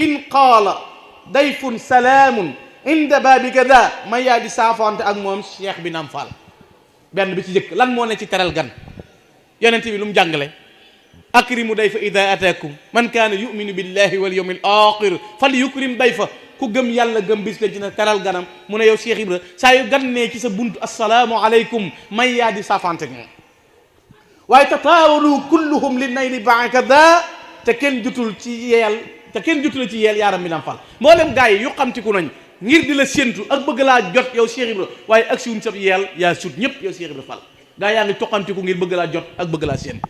in qaala dayfun salaamun inda baabi kada may yaa di saafante ak moom cheikh bi naam Fall. benn bi ci jëkk lan moo ne ci teral gan yonent bi lu mu jàngale akrimu dayfa ida ataakum man kaana yuminu billahi wal yawmil axir fal yukrim dayfa ku gëm yàlla gëm bis la dina teral ganam mu ne yow Cheikh Ibra saa yu gan nee ci sa buntu assalaamu aleykum may yaa di saafante ak moom waaye tataawalu kulluhum li nayli baakada te kenn jutul ci yeel yaaram bi naam Fall. mboolem gaa yi yu xamtiku nañ ngir di la séentu ak bëgg laa jot yow Cheikh Ibra waaye ak siwuñ sab yeel yaa sut ñëpp yow Cheikh Ibra Fall. gaa yaa ngi toqamtiku ngir bëgg laa jot ak bëgg laa séen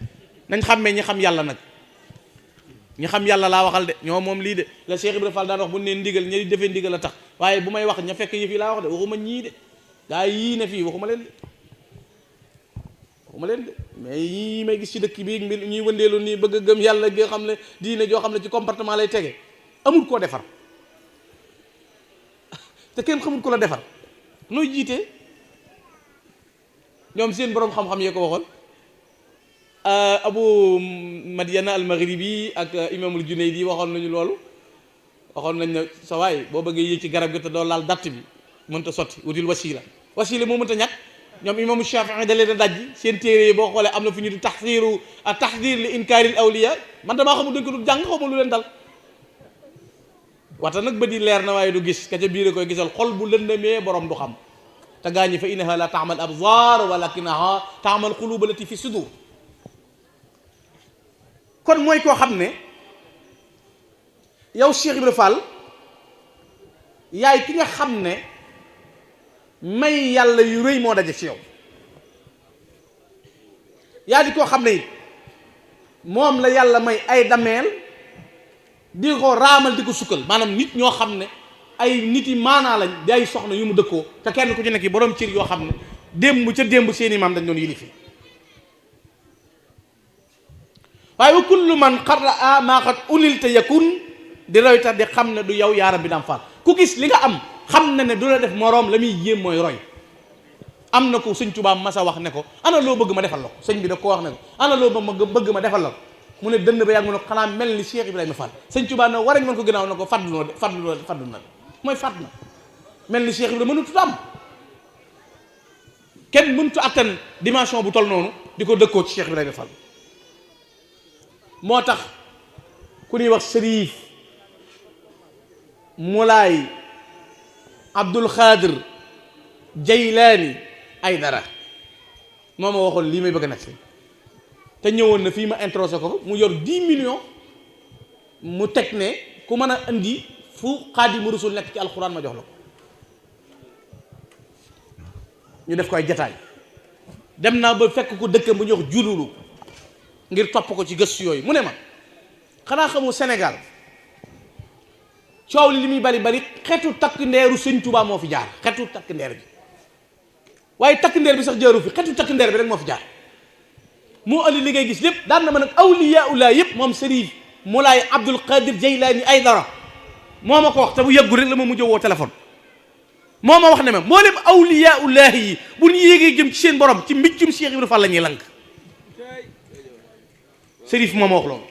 nañ xàmmee ñi xam yàlla nag ñi xam yàlla laa waxal de ñoo moom lii de la Cheikh Ibra Fall daan wax bu ne ndigal ña di defee ndigal a tax waaye bu may wax ña fekk yëf yi laa wax de waxuma ñii de gaa yii ne fii waxuma leen de mais yii may gis ci dëkk bi mbir ñuy wëndeelu nii bëgg a gëm yàlla gi xam ne diine joo xam ne ci comportement lay tege amul koo defar te kenn xamul ko la defar nooy jiite ñoom seen borom xam-xam yee ko waxoon Abu Madiana al Maghribi ak Imamul Junaydi waxoon nañu loolu waxoon nañ ne sa waay boo bëggee yéeg ci garab gi te doo laal datt bi mënta sotti wutil wasila moo mënta ñàkk ñoom Imamu Shafii da leen a dajji seen téere yi boo xoolee am na fu ñu di taxdir li inkaaril awliya man damaa xamul dañ ko du jàng xamul lu leen dal waxta nag bët yi leer na waaye du gis ka ca biir a koy gisal xol bu lëndamee borom du xam te gaañi fa innaha la taamal absar walakinaha taamal quluba lati fi sudur kon mooy koo xam ne yow Cheikh Ibra Fall yaay ki nga xam ne may yàlla yu rëy moo daje ci yow yaa di koo xam ne it moom la yàlla may ay dameel di ko raamal di ko sukkal maanaam nit ñoo xam ne ay nit yi maanaa lañ di ay soxna yu mu dëkkoo te kenn ku ci nekk yi borom cër yoo xam ne démb seeni maam dañ doon yilifi waaye wa kullu man qarra maa qad unil te yakun di roy tax di xam ne du yow yaaram bi daam Fall ku gis li nga am xam na ne du la def moroom la muy yéem mooy roy am na ko sëñ Tuubaa masa wax ne ko ana loo bëgg ma defal la ko sëñ bi da ko wax ne ko ana loo bëgg ma defal la ko mu ne dënn ba yàgg mu ne ko xanaa mel ni Cheikh Ibrahima Fall sëñ Tuubaa ne warañ mën ko gënaaw na ko faddu na mooy fadd na mel ni Cheikh Ibrahima mënutu am kenn mënutu attan dimension bu toll noonu di ko dëkkoo ci Cheikh Ibrahima Fall moo tax ku ñuy wax Sërif Mulaay Abdul Xaadir Jaylaani Aydara moo ma waxoon lii may bëgg a nekk te ñëwoon na fii ma introsé ko mu yor 10 millions mu teg ne ku mën a indi fu Xaadimu Rasuul nekk ci alxuraan ma jox la ko ñu def ko ay jataay dem naa ba fekk ko dëkkam bu ñuy wax jululu ngir topp ko ci gëstu yooyu mu ne ma xanaa xamu Sénégal coow li muy bari xetu takk ndeeru sëñ Tuubaa moo fi jaar xetu takk ndeer bi waaye takk ndeer bi sax jaaru fi xetu takk ndeer bi rek moo fi jaar moo andi li ngay gis lépp daan na ma nag awliyaullah yëpp moom Sërif Mulaay Abdul Qadir Jaylaani Aydara moo ma ko wax te bu yëggu rek la ma mujj woo téléphone moo ma wax ne ma moo leen awliyaullah yi bu ñu yéegee jëm ci seen borom ci mbiccum Cheikh Ibrahima Fall la ñuy lank Sërif moo ma wax loolu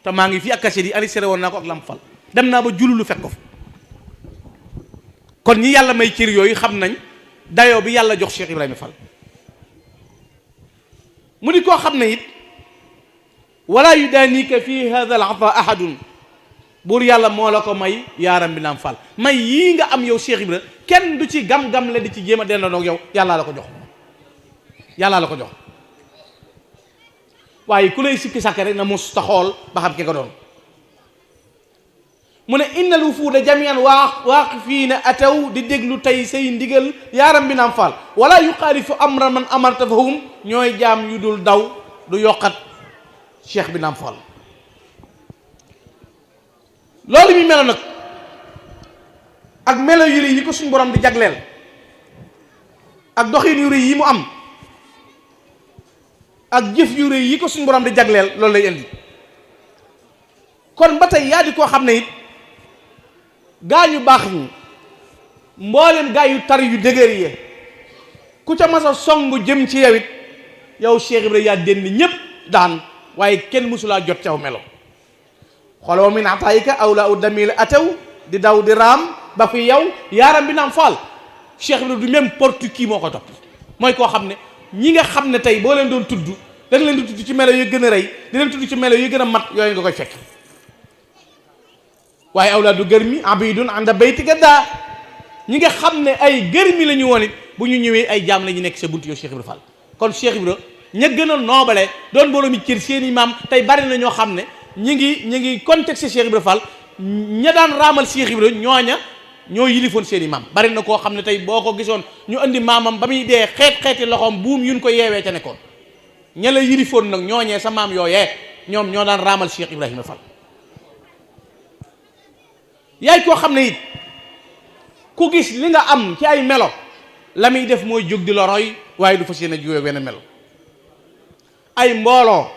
te maa ngi fii ak cachet yi enregistré woon naa ko ak Lamp Fall dem naa ba jululu fekk ko fa kon ñi yàlla may cër yooyu xam nañ dayoo bi yàlla jox Cheikh Ibrahima Fall mu di koo xam ne it wala yudanika fi hadha al ata ahadun buur yàlla moo la ko may yaaram bi naam Fall may yii nga am yow Cheikh Ibra kenn du ci gam-gam le di ci jéem a dendandoog yow yàllaa la ko jox waaye ku lay sikki sàkk rek na mos ta xool ba xam ki ko doon mu ne innal wufuuda jamian waaqifiina ataw di déglu tey say ndigal yaaram bi naam Fall wala yuxaalifu amra man amarta fahum ñooy jaam yu dul daw du yokkat Cheikh bi naam Fall loolu mi melo nag ak melo yu rëy yi ko suñ borom di jagleel ak doxin yu rëy yi mu am ak jëf yu rëy yi ko suñ borom di jagleel loolu lay indi kon ba tey yaa di koo xam ne it gaa yu baax ñi mboolem gaa yu tar yu dëgër yi ku ca mas a songu jëm ci yow it yow Cheikh Ibrahima yaa dénn ñépp daan waaye kenn mësulaa jot caw melo xooloo min ataayika awla u damil ataw di daw di raam ba fi yow yaaram bi naam faal Cheikh Ibra du même porte qui moo ko topp mooy koo xam ne ñi nga xam ne tey boo leen doon tudd da nga leen di tudd ci melo yu gën a rëy di leen tudd ci melo yu gën a mat yooyu nga koy fekk waaye awlaadu gërmi abidun anda bayti gadda ñi nga xam ne ay gërmi la ñu woon it bu ñu ñëwee ay jaam la ñu nekk sa buntu yow Cheikh Ibra Fall kon Cheikh Ibra ña gën a noobale doon boroomi cër seen i maam tey bari na ñoo xam ne ñi ngi contexte Cheikh Ibra Fall ña daan raamal Cheikh Ibra ñooña ñoo yilifoon seen i maam bari na koo xam ne tey boo ko gisoon ñu andi maamam ba muy dee xeeti loxoom buum yuñ ko yeewee ca nekkoon ña la yilifoon nag ñooñee sa maam yooyee ñoom ñoo daan raamal Cheikh Ibrahima Fall yaay koo xam ne it ku gis li nga am ci ay melo la muy def mooy jóg di la roy waaye du fas yéene juwee wenn melo ay mbooloo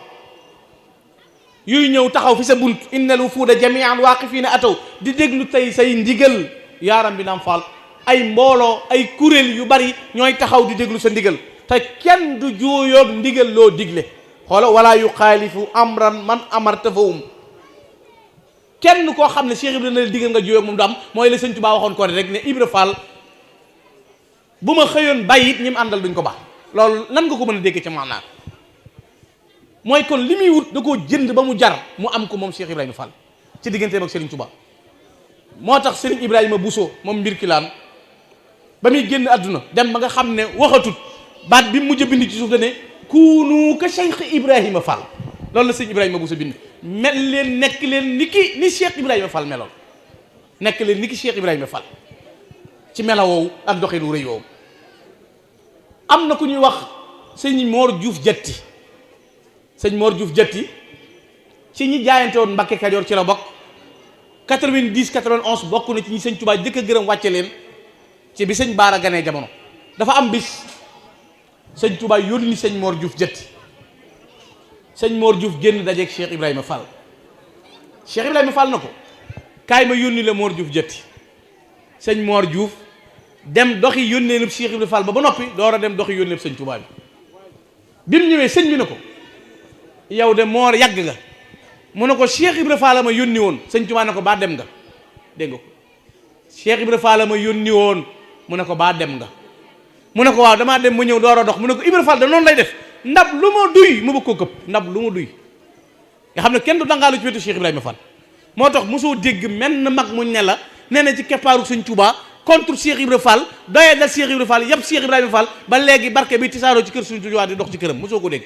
yuy ñëw taxaw fi sa bunt innal wufuuda jamian waaqifiina ataw di déglu tey say ndigal yaaram bi naam faal ay mbooloo ay kuréel yu bari ñooy taxaw di déglu sa ndigal te kenn du juuyoog ndigal loo digle xoola wala yuxaalifu amran man amarta fahum kenn koo xam ne Cheikh Ibra na la digal nga juuyoog moom du am mooy la sëñ Tuubaa waxoon ko rek ne Ibra Fall bu ma xëyoon bàyyi it ñi mu àndal duñ ko baax loolu nan nga ko mën a dégg ca maanaam mooy kon li muy wut da koo jënd ba mu jar mu am ko moom Cheikh Ibrahima Fall ci digganteem ak Serigne Touba moo tax Serigne Ibrahima Bousso moom mbir kilaan ba muy génn àdduna dem ba nga xam ne waxatut baat bi mujj a bind ci suuf da ne kuunu ka Cheikh Ibrahima Fall loolu la Serigne Ibrahima Bousso bind mel leen nekk leen ni Cheikh Ibrahima Fall meloon nekk leen ni ki Cheikh Ibrahima Fall ci mela woowu ak doxin wu rëy woowu am na ku ñuy wax sëñ Mor Diouf Jatti sëñ Mor Diouf Jatti ci ñi jaayante woon Mbàkke Kajoor ci la bokk 90 91 bokk na ci ñi sëñ Tuubaa jëkk a gërëm wàcce leen ci bi sëñ Baara ganee jamono dafa am bis sëñ Tuubaa yónni sëñ Mor Diouf Jatti sëñ Mor Diouf génn dajeeg Cheikh Ibrahima Fall Cheikh Ibrahima Fall na ko kaay ma yónni la Mor Diouf Jatti sëñ Mor Diouf dem doxi yónnee nub Cheikh Ibrahima Fall ba noppi door a dem doxi yónnee sëñ Tuubaa bi mu ñëwee sëñ bi ne ko yow de Mor yàgg nga mu ne ko Cheikh Ibrahima Fall ma yónni woon sëñ Tuubaa ne ko baa dem nga dégg nga ko Cheikh Ibrahima Fall ma yónni woon mu ne ko baa dem nga mu ne ko waaw damaa dem ma ñëw door a dox mu ne ko Ibrahima Fall da noonu lay def ndab lu ma duy mu bëgg koo këpp ndab lu ma duy nga xam ne kenn du dangaalu ci wetu Cheikh Ibrahima Fall moo tax mosoo dégg menn mag muñ ne la nee na ci keppaaru sëñ Tuubaa contre Cheikh Ibrahima Fall doyee dal Cheikh Ibrahima Fall yëpp Cheikh Ibrahima Fall ba léegi barke bi tisaaroo ci kër suñu Tuubaa di dox ci këram mosoo ko dégg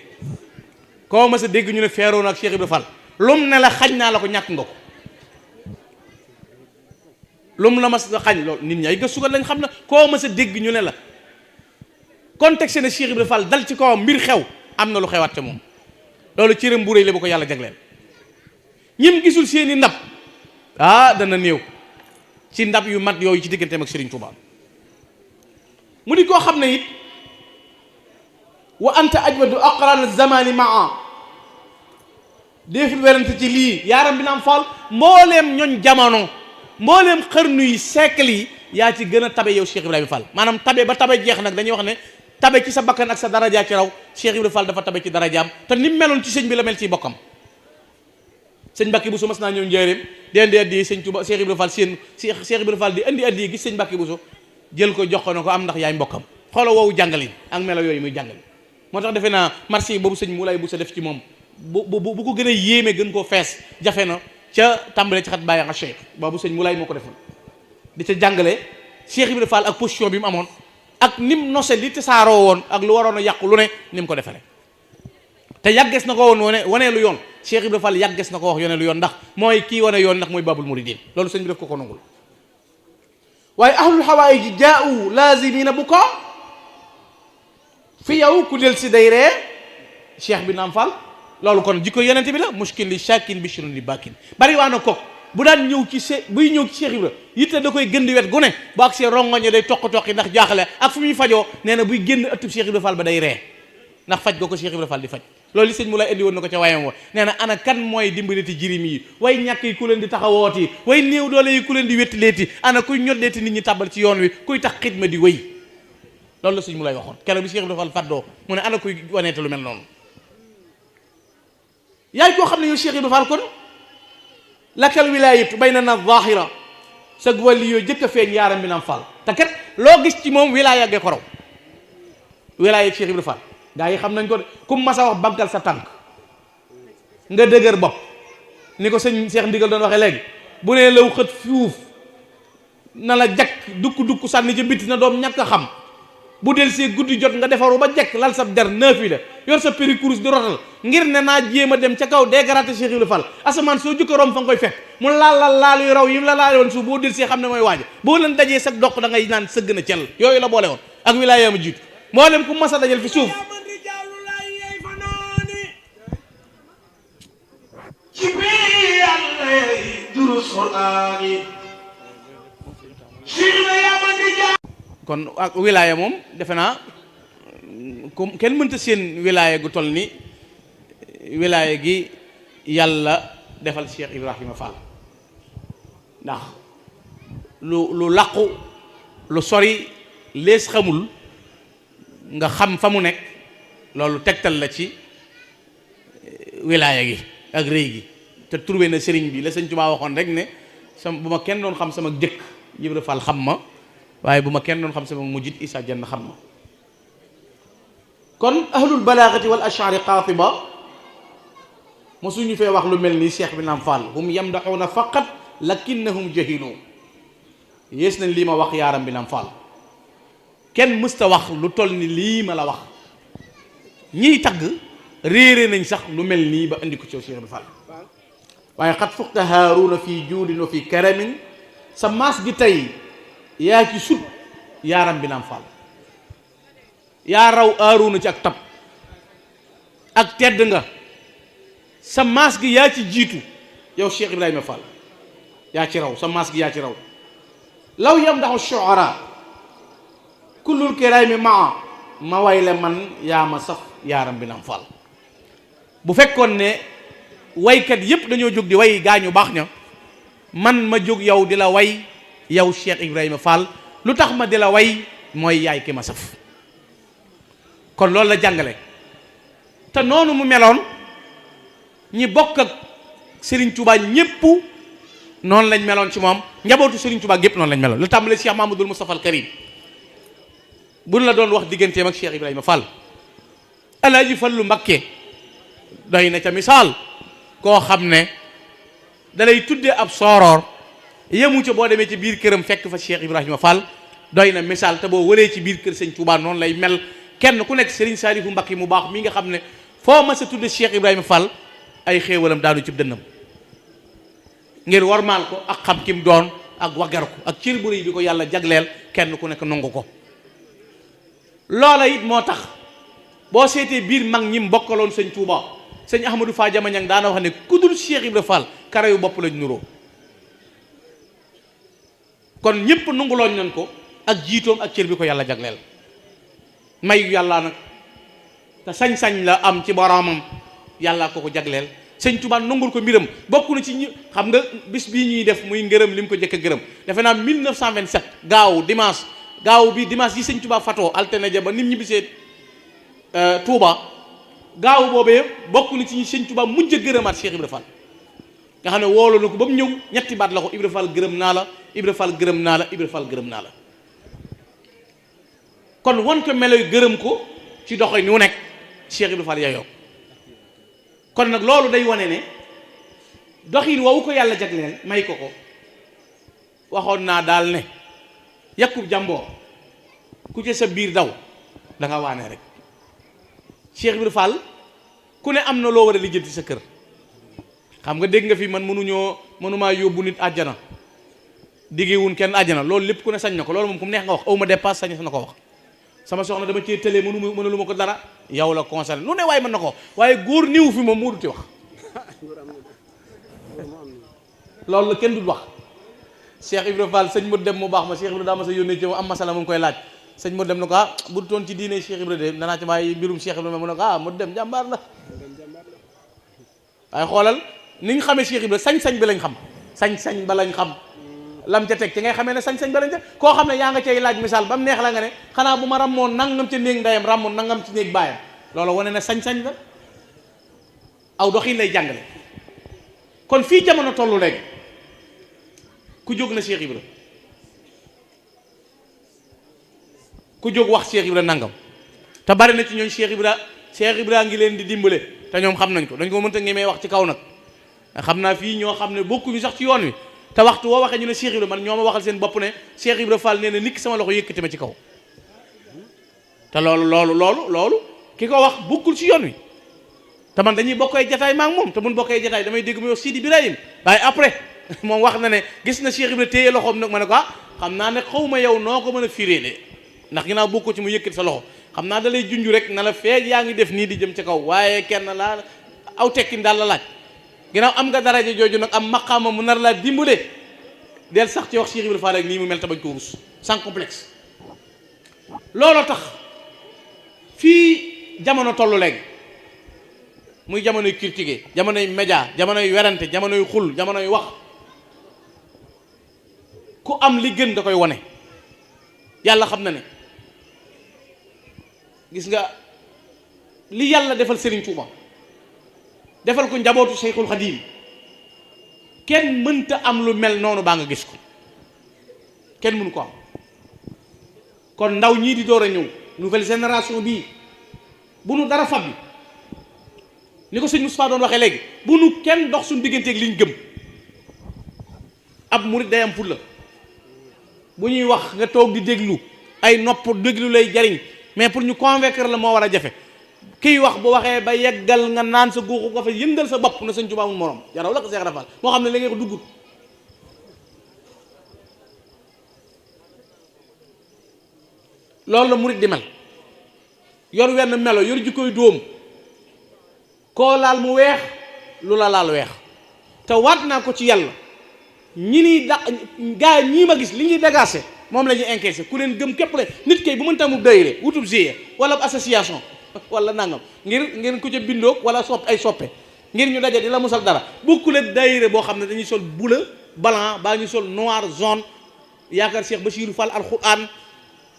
koo ma sa dégg ñu ne feeroon ak Cheikh Ibrahima Fall lum ne la xañ naa la ko ñàkk nga ko lum la mas xañ loolu nit ñi ay gëstu lañ xam ne koo ma sa dégg ñu ne la contexte ne Cheikh Ibrahima Fall dal ci kawam mbir xew am na lu xewaat ca moom loolu cëram bu rëy la bu ko yàlla jagleel ñim gisul seeni ndab dana néew ci ndab yu mat yooyu ci digganteem ak Serigne Touba mu di koo xam ne it wa anta ajwadu aqran zamani maa déeful werante ci lii yaaram bi naam Fall mbooleem ñooñ jamono mbooleem xarnu yi siècle yi yaa ci gën a tabe yow Cheikh Ibrahima Fall maanaam tabe ba tabe jeex nag dañuy wax ne tabe ci sa bakkan ak sa daraja ci raw Cheikh Ibrahima Fall dafa tabe ci darajaam te ni meloon ci sëñ bi la mel ciy bokkam sëñ Mbàkke Buso mas naa ñëw njëreem di andi addi sëñ Tuuba Cheikh Ibrahima Fall seen Cheikh Ibrahima Fall di andi addi gis sëñ Mbàkke Buso jël ko jox ko ne ko am ndax yaay mbokkam xoola woowu jàngalin ak melo yooyu muy jàngal moo tax defe naa marché boobu sëñ Moulay Buso def ci moom bu ko gën a yéeme gën koo fees jafe na ca tàmbale ci xat bàyyi nga Cheikh boobu sëñ Moulay moo ko defoon di ca jàngale Cheikh Ibrahima Fall ak position bi mu amoon ak nim nose li tasaaroo woon ak lu waroon a yàqu lu ne ni mu ko defale te yàggees na ko woon wane lu yoon Cheikh Ibrahima Fall yàggees na ko wax yone lu yoon ndax mooy kii wane yoon ndax mooy babul muridin loolu sëñ bi def ko nangul waaye ahlul hawaïji jaa'u laazimina bu ko fi yow ku del si day ree Cheikh bi naam Fall loolu kon jikko yonente bi la mushkil li shakin bishrun li bakin bari waa na kook bu daan ñëw ci buy ñëw ci Cheikh Ibra yitte da koy gën di wet gu ne bu ak see rongoñe day toqi ndax jaaxle ak fu muy fajoo nee na buy génn ëttub Cheikh Ibra Fall ba day ree ndax faj goo ko Cheikh Ibra Fall di faj loolu li sëñ mu lay indi woon na ko ca wayam wa nee na ana kan mooy dimbaliti jirim yi way ñàkk yi ku leen di taxawooti way néew doole yi ku leen di wettaleeti ana kuy ñoddeeti nit ñi tàbbal ci yoon wi kuy tax xidma di wéy loolu la sëñ mu lay waxoon keroog bi Cheikh Ibra Fall faddoo mu ne ana kuy waneete lu mel noonu yaay koo xam ne yow Cheikh Ibra Fall kon lakal wilaayatu baynana zahira sag wàlli yooyu jëkk a feeñ yaaram bi naam Fall te kat loo gis ci moom wilaaya gee ko raw wilaaya Cheikh Ibra Fall gaa yi xam nañ ko de kum mas a wax baggal sa tànk nga dëgër bopp ni ko sëñ Cheikh Ndigal doon waxee léegi bu nee law xët fuuf na la jakk dukk sànni ci bitti na doom ñàkk a xam bu del see guddi jot nga defaru ba jekk lal sa der neuf yi la yor sa péricurus di rotal ngir ne naa jéem a dem ca kaw dégraté Cheikh Ibra Fall asamaan soo jukka rom fa nga koy fekk mu laal yu raw yi mu la laale woon suuf boo del see xam ne mooy waaja boo leen dajee sag doq da ngay naan sëgg na cell yooyu la boole woon ak wilaaya ma jiitu moo dem ku mas a dajal fi suuf kon ak wilaaya moom defe naa comme kenn mënta seen wilaaya gu toll ni wilaaya gi yàlla defal Cheikh Ibrahima Fall ndax lu làqu lu sori lees xamul nga xam fa mu nekk loolu tegtal la ci wilaaya gi ak rëy gi te trouvé na sëriñ bi la sëñ Tuubaa waxoon rek ne bu ma kenn doon xam sama jëkk Ibra Fall xam ma waaye bu ma kenn doon xam sama mujjit Issa Dieng xam ma kon ahlul balaagati wal ash'ari qaatiba mosuñu fee wax lu mel ni Cheikh bi naam Fall hum yamdaxuuna faqat lakinnahum jahilu yées nañ lii ma wax yaaram bi naam Fall kenn mësta wax lu toll ni lii ma la wax ñiy tagg réere nañ sax lu mel nii ba indi ko ci Cheikh bi Fall waaye xat fuqta haaruna fi juudin wa fi karamin sa maas gi tey yaa ci sut yaaram bi naam Fall yaa raw haaruna ci ak tab ak tedd nga sa maas gi yaa ci jiitu yow Cheikh Ibrahima Fall yaa ci raw sa maas gi yaa ci raw law yamdaxu shu'ara kullul kiraami maa ma way le man yaa ma saf yaaram bi naam Fall bu fekkoon ne waykat yépp dañoo jóg di way gaañu baax ña man ma jóg yow di la way yow Cheikh Ibrahima Fall lu tax ma di la way mooy yaay ki ma saf kon loolu la jàngale te noonu mu meloon ñi bokk ak Serigne Touba ñépp noonu lañ meloon ci moom njabootu Serigne Touba gépp noonu lañ meloon lu tàmbalee Cheikh Mahamadoul Moustapha al Karim buñ la doon wax digganteem ak Cheikh Ibrahima Fall Alaaji Fallu Mbakke doy na ca misaal koo xam ne dalay tuddee ab sooroor yemu ca boo demee ci biir këram fekk fa Cheikh Ibrahima Fall doy na misaal te boo wëree ci biir kër sëñ Touba noonu lay mel kenn ku nekk Serigne Saliou Mbacké mu baax mi nga xam ne foo ma sa tudde Cheikh Ibrahima Fall ay xéewalam daanu ci dënnam ngir warmaal ko ak xam kim doon ak waggar ko ak cër bu rëy bi ko yàlla jagleel kenn ku nekk nangu ko loola it moo tax boo seetee biir mag ñi mbokkaloon sëñ Touba sëñ Ahmadou Fa Jamañang daana wax ne ku dul Cheikh Ibrahima Fall karayu bopp lañ nuroo kon ñëpp nangulooñ nañ ko ak jiitoom ak cër bi ko yàlla jagleel mayu yàlla nag te sañ-sañ la am ci boromam yàlla ko jagleel sëñ Touba nangul ko mbiram bokk na ci ñi xam nga bis bii ñuy def muy ngërëm li mu ko jëkk a gërëm defe naa 1927 gaaw dimanche yi sëñ Touba fatoo altine ja ba nit ñi bisee Touba gaaw boobee bokk na ci ñi sëñ Touba mujj a gërëmaat Cheikh Ibrahima Fall nga xam ne woolu na ko ba mu ñëw ñetti baat la ko Ibrahima Fall gërëm naa la Ibrahima Fall gërëm naa la Ibrahima Fall gërëm naa la kon won ko meloy gërëm ko ci doxee ni wu nekk Cheikh Ibrahima Fall yaayoo kon nag loolu day wane ne doxin woowu ko yàlla jagleel may ko waxoon naa daal ne yàkkub jàmboo ku ci sa biir daw da nga waane rek Cheikh Ibrahima Fall ku ne am na loo war a lijjanti sa kër xam nga dégg nga fi man mënumaa yóbbu nit àjjana diggewun kenn àjjana loolu lépp ku ne sañ na ko loolu moom ku mu neex nga wax aw ma dépasse sañ na ko wax sama soxna dama cee tëlee mënu lu ma ko dara yow la concerné lu ne waaye mën na ko waaye góor niw fi moom moo duti wax loolu la kenn du wax Cheikh Ibrahima Fall sëñ mu dem mu baax ma Cheikh Ibrahima daa ma sa yónnee ci am masala mu ngi koy laaj sëñ mu dem na ko bu toon ci diine Cheikh Ibrahima de danaa ci bàyyi mbirum Cheikh Ibrahima mu ne ko mu dem jàmbaar la waaye xoolal ni ñu xamee Cheikh Ibrahima sañ-sañ bi lañ xam sañ-sañ ba lañ xam lam ca teg ci ngay xamee ne sañ-sañ ba lañ teg koo xam ne yaa nga cay laaj misaal ba mu neex la nga ne xanaa bu ma ràmmoon nangam ca néeg ndeyam ràmmoon nangam ci néeg baayam loolu wane ne sañ-sañ la aw doxin lay jàngale kon fii jamono tollu léegi ku jóg na Cheikh Ibra, ku jóg wax Cheikh Ibra nangam, te bari na ci ñooñ Cheikh Ibra ngi leen di dimbale te ñoom xam nañ ko, dañ ko mënta ngemee wax ci kaw nag. xam naa fii ñoo xam ne bokkuñu sax ci yoon wi te waxtu woo waxee ñu ne Cheikh Ibra, man ñoo ma waxal seen bopp ne Cheikh Ibra Fall nee na nikk sama loxo yëkkati ma ci kaw. te loolu ki ko wax bokkul ci yoon wi te man dañuy bokkee jataay maa ngi moom te mun bokkee jataay damay dégg muy wax Sidi Birahim waaye après moom wax na ne gis na Cheikh Ibra téye loxoom nag ma ne ko xam naa ne xaw ma yow noo ko mën a firee de ndax ginnaaw bokkul ci mu yëkkati sa loxo xam naa da lay junj rek na la feej yaa ngi def nii di jëm ci kaw waaye kenn laa aw tekkin daal la laaj ginnaaw am nga daraja jooju nag am maqaama mu nar laa dimbale del sax ci wax Cheikh Ibra Fall rek nii mu mel te bañ ko rus sans complexe. looloo tax fii jamono tollu léegi muy jamonoy critiquer, jamonoy média, jamonoy werante, jamonoy xul, jamonoy wax, ku am li gën da koy wone. yàlla xam na ne gis nga li yàlla defal Serigne Touba defal ko njabootu Cheikhul Khadim kenn mënta am lu mel noonu baa nga gis ko, kenn mënu ko am. kon ndaw ñii di door a ñëw nouvelle génération bii bu nu dara fab bi ni ko sëñ Moustapha doon waxee léegi bu nu kenn dox suñu digganteeg liñ gëm. ab murit day am fulla bu ñuy wax nga toog di déglu ay nopp déglu lay jariñ mais pour ñu convaincre la moo war a jafe. kiy wax bu waxee ba yeggal nga naan sa guuxu ko fa yëngal sa bopp na sëñ Tuubaa amul morom jaraw la ko Seex Rafal moo xam ne la ngay ko duggut. loolu la murit di mel yor wenn melo yor jikkoy dóom koo laal mu weex lu la laal weex te waat naa ko ci yàlla ñi ni da gaa ñii ma gis li ñuy dagaase moom la ñuy encaissé ku leen gëm képp la nit kay bu mën tamub dayre wutub GIE wala association wala nangam ngir ku ca bindoog wala ay soppe ngir ñu daje di la musal dara bokkul ak dayre boo xam ne dañuy sol bleu blanc baa ñu sol noir jaune yaakaar Cheikh Bassirou Fall alxuraan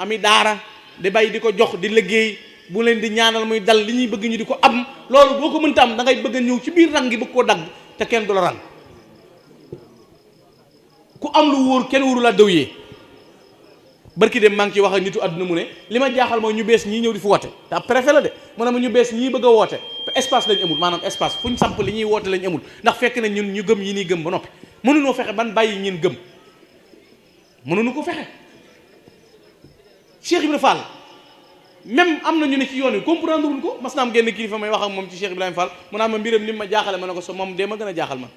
ami daara di bay di ko jox di liggéey bu leen di ñaanal muy dal li ñuy bëgg ñu di ko am loolu boo ko mënta am da ngay bëgg a ñëw ci biir rang gi bëgg koo dagg te kenn du la rang ku am lu wóor kenn wóoru la daw yee barki dem maa ngi ci wax ak nitu àdduna mu ne li ma jaaxal mooy ñu bees ñii ñëw di fi woote te ab préfet la de mu ne ma ñu bees ñii bëgg a woote te espace lañ amul maanaam espace fu ñu samp li ñuy woote lañ amul ndax fekk na ñun ñu gëm yi nii gëm ba noppi mënuñoo fexe ban bàyyi ñeen gëm mënuñu ko fexe. Cheikh Ibrahima Fall même am na ñu ne ci yoon wi comprendre wuñ ko mas naa am genn kilifa may wax ak moom ci Cheikh Ibrahima Fall mu naa ma mbiram li ma jaaxale ma ne ko so moom dee ma gën a jaaxal man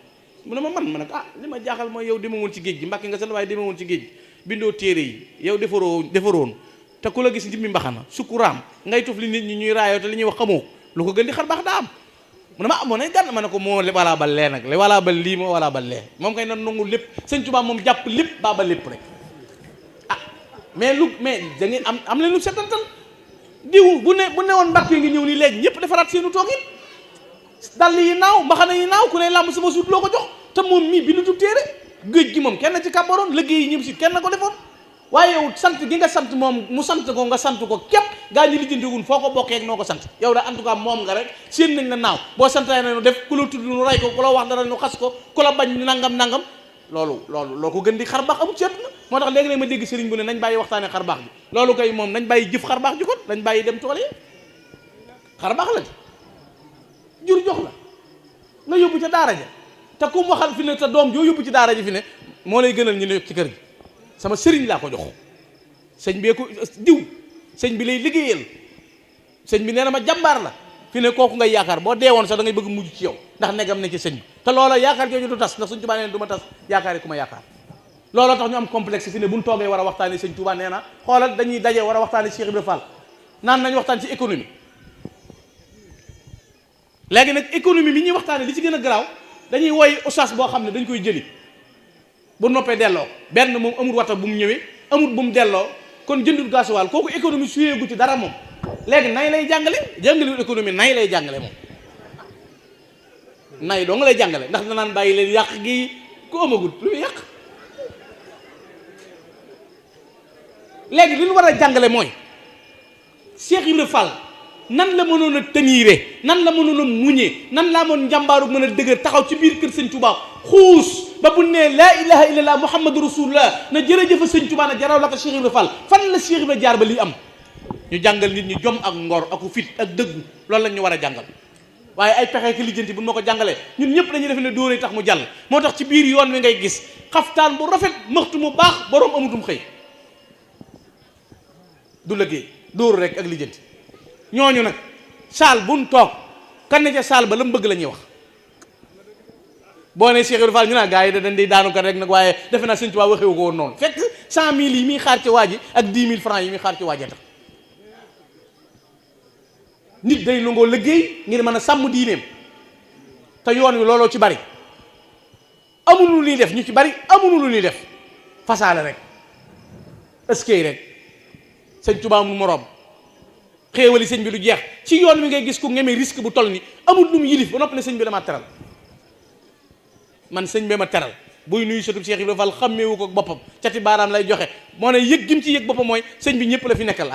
mu ne ma ne ko li ma jaaxal mooy yow dema woon ci géej gi mbàkki nga sel waaye dema woon ci géej gi bindoo téere yi yow defaroon te ku la gis njimmi mbaxana sukuraam ngay tuf li nit ñi ñuy raayoo te li ñuy wax xamoo lu ko gën di xar baax daa am mu ne ma amoon nañ gànn ma ne ko moo walaa bal lee nag walaa bal lii moo walaa bal lee moom kay na nangu lépp sëñ Tuubaa moom jàpp lépp baa ba lépp rek mais da ngeen am leen lu setantal diw bu ne woon mbàkk yi ngi ñëw nii léegi ñëpp defaraat seenu toogin dal yi naaw mbaxana yi naaw ku ne làmb sama suut loo ko jox te moom mii bindu tub téere géej gi moom kenn ci kàbbaroon liggéey yi ñëm si kenn ko defoon waaye yow sant gi nga sant moom mu sant ko nga sant ko képp gaa ñi lijjantiwun foo ko bokkee ak noo ko sant yow da en tout cas moom nga rek séen nañ la naaw boo santaay na nu def ku la tudd nu ray ko ku la wax dara nu xas ko ku la bañ nangam loolu ko gën di xar baax amul seet na moo tax léegi-léegi ma dégg sëriñ bu ne nañ bàyyi waxtaane xar baax ji loolu kay moom nañ bàyyi jëf xar baax ji kon nañ bàyyi dem tool yi xar baax la jur jox la nga yóbbu ca daara ja te ku mu waxal fi ne te doom joo yóbbu ci daara ji fi ne moo lay gënal ñu ne yokk ci kër gi sama sëriñ laa ko jox sëñ bee ko diw sëñ bi lay liggéeyal sëñ bi nee na ma jàmbaar la fi ne kooku ngay yaakaar boo deewoon sax da ngay bëgg mujj ci yow ndax negam ne ci sëñ bi te loola yaakaar jooju du tas ndax sëñ Tuubaa nee na du ma tas yaakaar yi ku ma yaakaar looloo tax ñu am complexe fi ne buñ toogee war a waxtaani sëñ Tuubaa nee na xoolal dañuy daje war a waxtaani Cheikh Ibrahima Fall naan nañ waxtaan ci économie léegi nag économie mi ñuy waxtaane li ci gën a garaaw dañuy woy oustaz boo xam ne dañ koy jëli bu noppee delloo benn moom amul wata bu mu ñëwee amul bu mu delloo kon jëndul gasoil kooku économie suyee gu ci dara moom léegi nay lay jàngale économie nay lay jàngale moom nay doo nga lay jàngale ndax danaan bàyyi leen yàq gi ku amagul lu muy yàq léegi li ñu war a jàngale mooy Cheikh Ibrahima Fall nan la mënoon a tenire, nan la mënoon a muñee, nan laa moon njàmbaaru mën a dëgër taxaw ci biir kër sëñ Touba xuus ba bu ne laa ilaha illallah muhammadu rasulullah na jërëjëfa sëñ Touba na jaraw la ko Cheikh Ibra Fall fan la Cheikh Ibra jaar ba lii am. ñu jàngal nit ñi jom ak ngor ak fit ak dëggu loolu lañ ñu war a jàngal waaye ay pexe ki lijjanti bu ma ko jàngalee ñun ñëpp dañuy def ne dóoree tax mu jàll. moo tax ci biir yoon wi ngay gis xaftaan bu rafet maxtu mu baax borom amutum xëy du liggéey dóoru rek ak lijjanti. ñooñu nag saal buñ toog kan ne ca saal ba la mu bëgg la ñuy wax boo ne Cheikh Ibra Fall ñu naa gars yi da dañ di daanu kat rek nag waaye defe naa sëñ Tuubaa waxewu ko woon noonu fekk 100 000 yi muy xaar ci waa ji ak 10 000 francs yi muy xaar ci waa ji tax nit day nangoo liggéey ngir mën a sàmm diineem te yoon wi looloo ci bari amul lu ñuy def ñu ci bari amul lu ñuy def fasaale rek eskay rek sëñ Tuubaa mu moroom xéewali sëñ bi lu jeex ci yoon wi ngay gis ku ngemee risque bu toll ni amul lu mu yilif ba noppi ne sëñ bi dama teral man sëñ bi ma teral buy nuyu sëtub Cheikh Ibra Fall xàmmeewu ko boppam cati baaraam lay joxe moo ne yëg gim ci yëg boppam mooy sëñ bi ñëpp la fi nekkal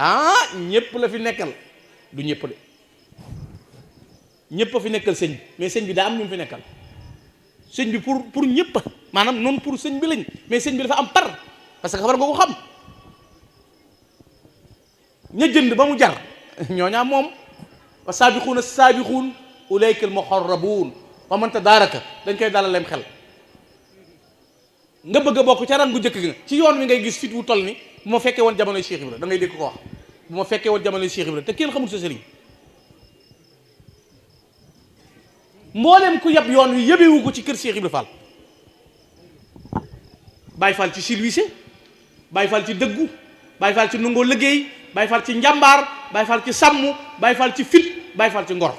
ñëpp la fi nekkal du ñëpp de ñëpp a fi nekkal sëñ bi mais sëñ bi daa am ñu mu fi nekkal sëñ bi pour ñëpp maanaam noonu pour sëñ bi lañ mais sëñ bi dafa am par parce que xabar nga ko xam ña jënd ba mu jar ñooñaa moom wa saabixuuna saabixuun ulayka al muqarrabuun wa man tadaaraka dañ koy dalalem xel nga bëgg a bokk ca ran gu njëkk ga ci yoon wi ngay gis fit wu toll ni bu ma fekkee woon jamonoy Cheikh Ibra da ngay dégg ko wax bu ma fekkee woon jamonoy Cheikh Ibra te kenn xamul sa sëriñ mboolem ku yab yoon wi yëbewu ko ci kër Cheikh Ibra Fall Baye Fall ci silwise Baye Fall ci dëggu Baye Fall ci nangoo liggéey Baye Fall ci njàmbaar Baye Fall ci sàmm Baye Fall ci fit Baye Fall ci ngor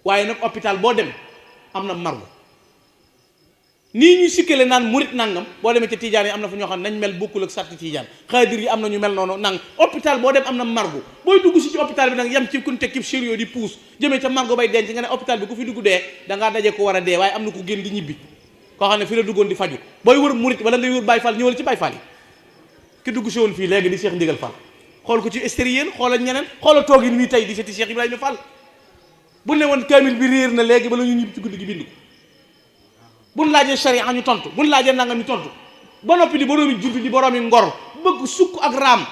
waaye nag hôpital boo dem am na margo nii ñuy sikkale naan murit nangam boo demee ci tijaan yi am na fa ñoo xam ne nañ mel bokkul ak sarti tijaan xaadir yi am na ñu mel noonu nang hôpital boo dem am na margo booy dugg si ci hôpital bi nag yam ci kun tekkib sérieux di puus jëmee ca margo bay denc nga ne hôpital bi ku fi dugg dee dangaa daje ko war a dee waaye am na ku génn di ñibbi koo xam ne fi la duggoon di faju booy wër murit wala ngay wër Baye Fall ñëwal ci Baye Fall yi ki dugg si woon fii léegi di Cheikh Ndigal Fall xool ko ci extérieur xoolal ñeneen xoolal toogin nii tey di seeti Cheikh Ibrahima Fall bu ne woon kaamil bi réer na léegi bala ñu ñibbi ci guddi gi bind ko buñ laajee sharia ñu tontu buñ laajee nangam ñu tontu ba noppi di boroomi juddu di boroomi ngor bëgg sukk ak raam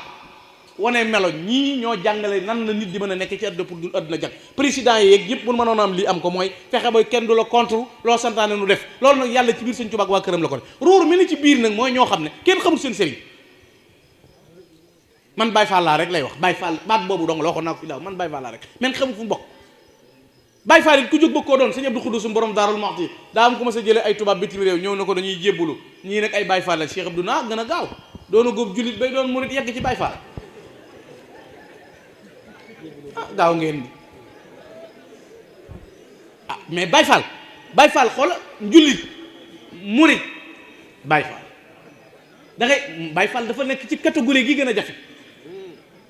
wane melo ñii ñoo jàngale nan la nit di mën a nekk ci àdduna pour du àdduna jag président yeeg yëpp buñ mënoon am lii am ko mooy fexe ba kenn du la contre loo santaane nu def loolu nag yàlla ci biir sëñ Tuubaa ak waa këram la ko def ruur mi ni ci biir nag mooy ñoo xam ne kenn xamul seen sëriñ man Baye Fall laa rek lay wax Baye Fall baat boobu dong la waxoon naa ko fi daaw man Baye Fall laa rek men xamul fu mu bokk Baye Fall it ku jóg bëgg koo doon sëñ Abdou Khoudous borom Daarul Muxti daa am ko ma sa jëlee ay tubaab bitim réew ñëw na ko dañuy jébbulu ñii nag ay Baye Fall la Cheikh Abdou naa gën a gaaw doona góob jullit bay doon murit yegg ci Baye Fall gaaw ngeen di mais Baye Fall xoola jullit murit Baye Fall da ngay Baye Fall dafa nekk ci catégorie gi gën a jafe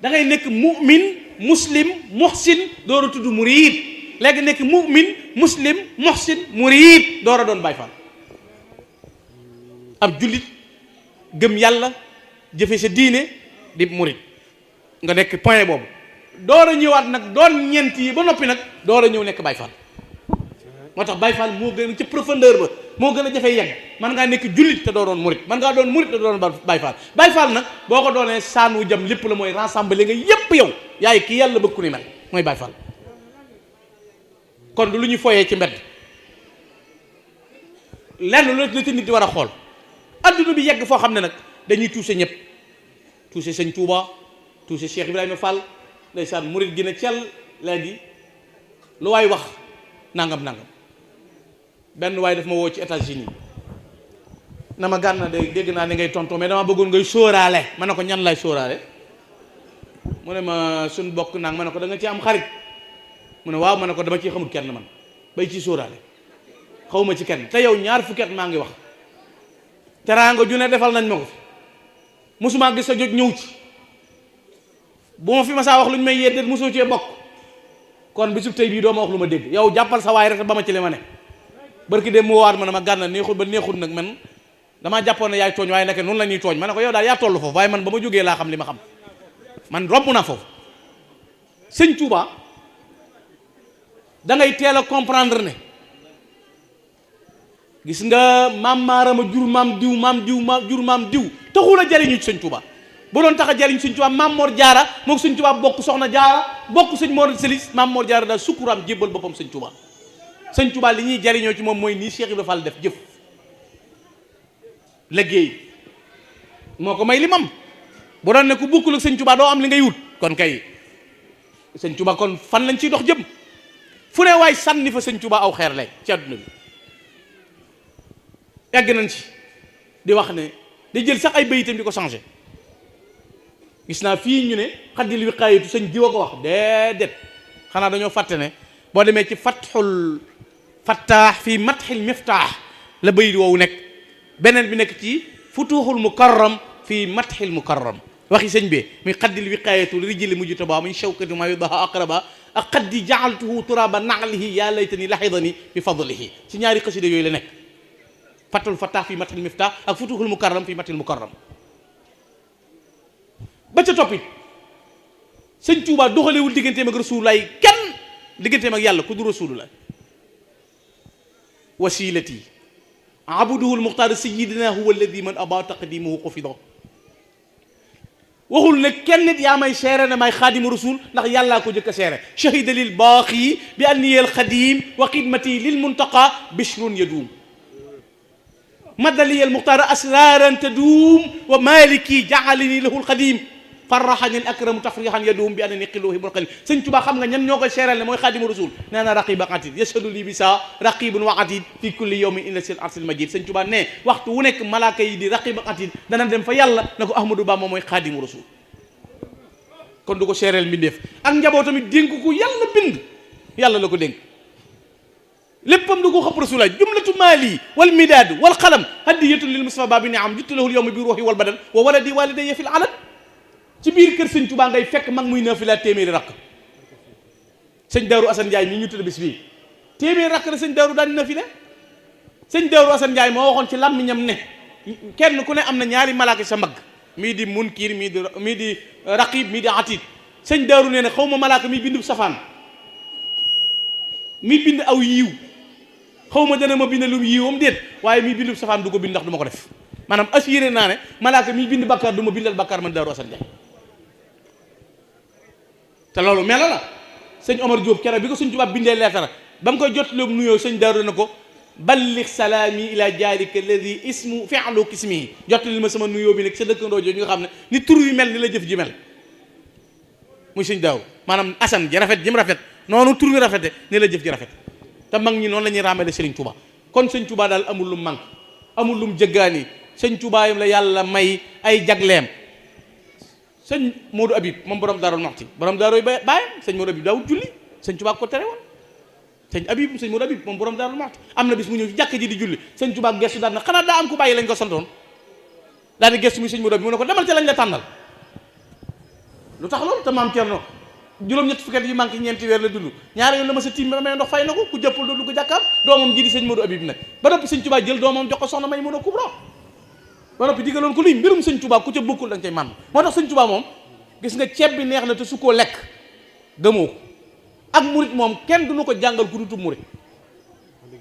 da ngay nekk mu'min muslim muhsin door a tudd murid léegi nekk mu'min muslim muhsin murid door a doon Baye Fall ab jullit gëm yàlla jëfe sa diine di murid nga nekk point boobu door a ñëwaat nag doon ñeent yi ba noppi nag door a ñëw nekk Baye Fall moo tax Baye Fall moo gën a ci profondeur ba moo gën a jafe yegg man ngaa nekk jullit te doo doon murit man ngaa doon murit te doo doon Baye Fall Baye Fall nag boo ko doonee saanu jam lépp la mooy rassembler nga yépp yow yaay ki yàlla bëgg ku ni mel mooy Baye Fall kon du lu ñuy foyee ci mbedd lenn la ci nit di war a xool adduna bi yegg foo xam ne nag dañuy tuuse ñëpp tuuse sëñ Touba tuuse Cheikh Ibrahima Fall ndeysaan murit gi na cel léegi lu waay wax nangam benn waaye daf ma woo ci États-Unis na ma gànna de dégg naa ni ngay tontoo mais dama bëggoon ngay sóoraale ma ne ko ñan lay sóoraale mu ne ma suñ bokk nang ma ne ko da nga ci am xarit mu ne waaw ma ne ko dama ciy xamul kenn man bay ci sóoraale xawma ci kenn te yow ñaar fukki at maa ngi wax teraanga ju ne defal nañ ma ko fi mosuma gis sa jot ñëw ci bu ma fi ma saa wax lu ñu may yedde mosoo cee bokk kon bisub tey bii doo ma wax lu ma dégg yow jàppal sa waay rek ba ma ci li ma ne barki dem mu waat ma ne ma gànna neexul ba neexul nag man damaa jàppoon ne yaay tooñ waaye nekk noonu la ñuy tooñ ma ne ko yow daal yaa toll foofu waaye man ba ma jógee laa xam li ma xam man romb naa foofu sëñ Touba da ngay teel a comprendre ne gis nga maam maarama jur maam diw maam diw jur maam diw taxul a jariñu ci sëñ Touba. bu doon tax a jariñ sëñ Touba maam Mor Jaara moog sëñ Touba bokk soxna Jaara bokk sëñ Mor Selis maam Mor Jaara daal sukkuraam jébbal boppam sëñ Touba. sëñ Touba li ñuy jariñoo ci moom mooy nii Cheikh Ibrahima Fall def jëf liggéey moo ko may li mam bu doon ne ku bokkul ak sëñ Touba doo am li ngay wut kon kay sëñ Touba kon fan lañ ciy dox jëm fu ne waay sànni fa sëñ Touba aw xeer lay ci àdduna bi yàgg nañ ci di wax ne di jël sax ay bayitam di ko changé gis naa fii ñu ne xaddil wiqaayatu sëñ jiw a ko wax déedéet xanaa dañoo fàtte ne boo demee ci fatxul fattaax fii matxil miftaax la bayit woowu nekk beneen bi nekk ci futuuxul mukarram fii matxil mukarram waxi sëñ bi muy xaddil wiqaayatu rijli mujtaba min shawkati ma yudaha aqraba ak xaddi jaaltuhu turaba naxlihi yaa laytani laxidani bi fadlihi ci ñaari xasida yooyu la nekk fatul fattaax fii matxil miftaax ak futuuxul mukarram fii matxil mukarram ba ca toppit sëñ Tuubaa doxalewul digganteem ak rasulullaay kenn digganteem ak yàlla ku du rasulullah wasilati abuduhul muxtaar sayidina huwa alladi man aba taqdimuhu xufida waxul ne kenn nit yaa may seere ne may xaadimu rasul ndax yàllaa ko jëkk a seere shahida lil baaxi bi anniyal xadim wa xidmati lil muntaqa bishrun yaduum madaliyal muxtaar asraran taduum wa maliki jaalini lahul xadim farraxani akramu tafrixan yaduum bi annani qiluhi burqali sëñ Tuubaa xam nga ñan ñoo koy seeral ne mooy xaadimu rasul nee na raqib ak atid yashhadu li bisa raqibun wa atid fi kulli yawmin ila sil arsil majid sëñ Tuubaa ne waxtu wu nekk malaaka yi di raqib ak atid dana dem fa yàlla na ko Ahmadou Bamba mooy xaadimu rasul kon du ko seeral mbindeef ak njaboo tamit dénk ko yàlla bind yàlla la ko dénk léppam du ko xëpp rasulaay jumlatu maali wal midaad wal qalam hadiyatun lil mustafa babi niam juttu lahu al yawma bi ruuhi wal badan wa waladi walidayya fil alad ci biir kër sëñ Tuubaa ngay fekk mag muy nafila téeméeri rakk sëñ Daaru Asan Njaay mi ñu tudd bis bii téeméeri rakk la sëñ Daaru daan nafila sëñ Daaru Asan Njaay moo waxoon ci làmmiñam ne kenn ku ne am na ñaari malaaka sa mbagg mii di munkir mii di raqib mii di atid sëñ Daaru nee na xaw ma malaaka mi bindu safaan mi bind aw yiiw xaw ma dana ma bind lu yiiwam déet waaye mi bindu safaan du ko bind ndax du ma ko def maanaam assuré naa ne malaaka mi bind bakkaar du ma bindal bakkaar man Daaru Asan Njaay te loolu melo la sëñ Omar Diop keroog bi ko sëñ Tuubaa bindee leetara ba mu koy jot loolu nuyoo sëñ Daaru na ko balligh salaami ila jaarika alladi ismu fi'lu kismihi jottali ma sama nuyoo bi nag sa dëkkandoo jooju nga xam ne ni tur yu mel ni la jëf ji mel muy sëñ Daaru maanaam asan ji rafet ji mu rafet noonu tur wi rafete ni la jëf ji rafet te mag ñi noonu la ñuy ràmmale sëriñ Tuubaa kon sëñ Tuubaa daal amul lu mu manque amul lu mu jëggaani sëñ Tuubaa yam la yàlla may ay jagleem sëñ Modou Habib moom borom Daaru Muxti borom daarooy bàyyam sëñ Modou Habib daawut julli sëñ Tuubaa ko tere woon sëñ Modou Habib moom borom Daaru Muxti am na bis mu ñëw ci jàkk ji di julli sëñ Tuubaa gestu daan na xanaa daa am ku bàyyi lañ ko santoon daal di gestu muy sëñ Modou Habib mu ne ko demal ca lañ la tànnal lu tax loolu te maam Cerno juróom-ñett fukki at yi manqué ñeenti weer la dund ñaari yoon la ma sa tiim ba may ndox fay na ko ku jëppal doo ko jàkkaam doomam ji di sëñ Modou Habib nag ba noppi sëñ Tuubaa jël doomam jox ko soxna may mun a kubra ba noppi digaloon ko luy mbirum sëñ Tuubaa ku ca bokkul da nga cay man moo tax sëñ Tuubaa moom gis nga ceeb bi neex na te su koo lekk gëmoo ko ak murit moom kenn du nu ko jàngal ku dutub murit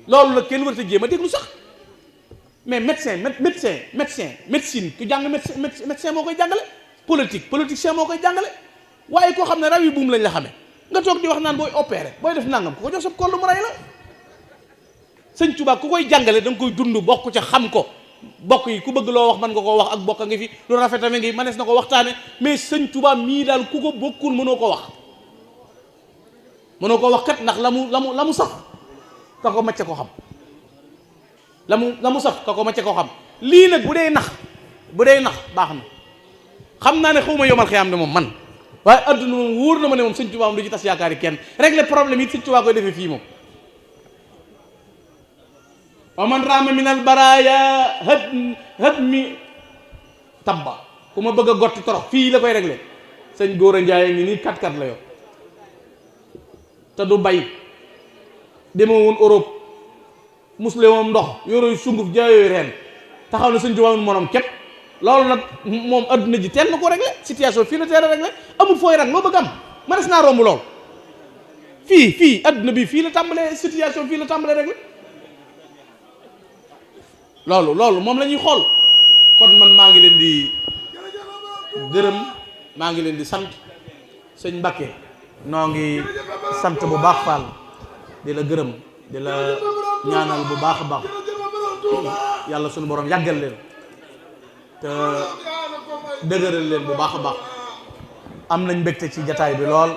loolu la kenn warta jéem a déglu sax mais médecine ku jàng médecin moo koy jàngale politicien moo koy jàngale waaye koo xam ne raw yi buum lañ la xamee nga toog di wax naan booy opéré booy def nangam ku ko jox sa kollu mu ray la sëñ Tuubaa ku koy jàngale da nga koy dund bokk ca xam ko bokk yi ku bëgg loo wax mën nga koo wax ak bokk nga fi lu rafetame ngi manees na ko waxtaane mais sëñ Tuubaa mii daal ku ko bokkul mënoo ko wax kat ndax la mu saf ka ko macce ko xam la mu saf ka ko macce ko xam lii nag bu dee nax baax na xam naa ne xaw ma yomal xiyaam ne moom man waaye adduna moom wóor na ma ne moom sëñ Tuubaa moom du ci tas yaakaar yi kenn régler problème yi sëñ Tuubaa koy defee fii moom wa man raama min al baraya had mi tabba ku ma bëgg a gotti torox fii la koy régler sëñ Góora Njaay ngi nii kat la yor te du bay demoo woon Europe musle moom ndox yorooyu sunguf jaayooyu reen taxaw na sëñ Tuubaa moom képp loolu nag moom adduna ji teel na ko régler situation fii la teel a régler amul fooy rang loo bëgg am mënees naa romb lool fii adduna bi fii la tàmbalee situation fii la tàmbalee rek loolu moom la ñuy xool. kon man maa ngi leen di gërëm maa ngi leen di sant sëñ Mbakke noo ngi sant bu baax Fall di la gërëm di la ñaanal bu baax a baax yàlla sunu borom yàggal leen te dëgëral leen bu baax a baax am nañ mbégte ci jataay bi lool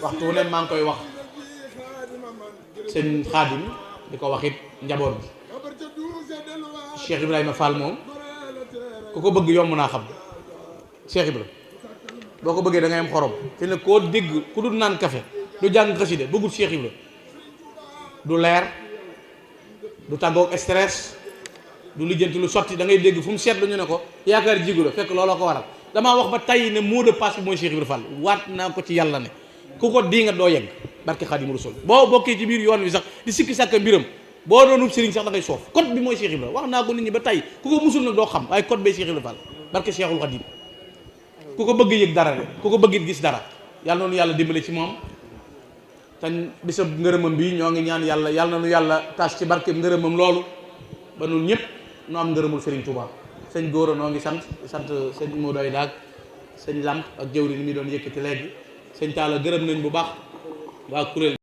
waxtu wu ne maa ngi koy wax sëñ Xaadim di ko wax it njaboot bi Cheikh Ibrahima Fall moom ku ko bëgg yomb naa xam Cheikh Ibrahima boo ko bëggee da ngay am xorom te ne koo dégg ku dul naan café du jàng xasida bëggul Cheikh Ibrahima du leer du tàggoog stress du lijjanti lu sotti da ngay dégg fu mu seetlu ñu ne ko yaakaar jigu la fekk looloo ko waral damaa wax ba tey ne mot de passe bi mooy Cheikh Ibrahima Fall waat naa ko ci yàlla ne ku ko di nga doo yegg barke Xaadimu Rasuul boo bokkee ci biir yoon wi sax di sikki sàkka mbiram boo doonub sëriñ sax da ngay soof code bi mooy Cheikh Ibrahima wax naa ko nit ñi ba tey ku ko musul nag doo xam waaye code bay Cheikh Ibrahima Fall barke Cheikhul Khadim ku ko bëgg yëg dara rek ku ko bëgg gis dara yàlla noonu yàlla dimbale ci moom te bisab ngërëmam bi ñoo ngi ñaan yàlla na nu yàlla taas ci barke ngërëmam loolu ba nun ñëpp nu am ngërëmul Serigne Touba sëñ Góora noo ngi sant sëñ Modoy daag sëñ Lamp ak jëwri ni mi doon yëkkati léegi sëñ Talla gërëm nañ bu baax waa kuréel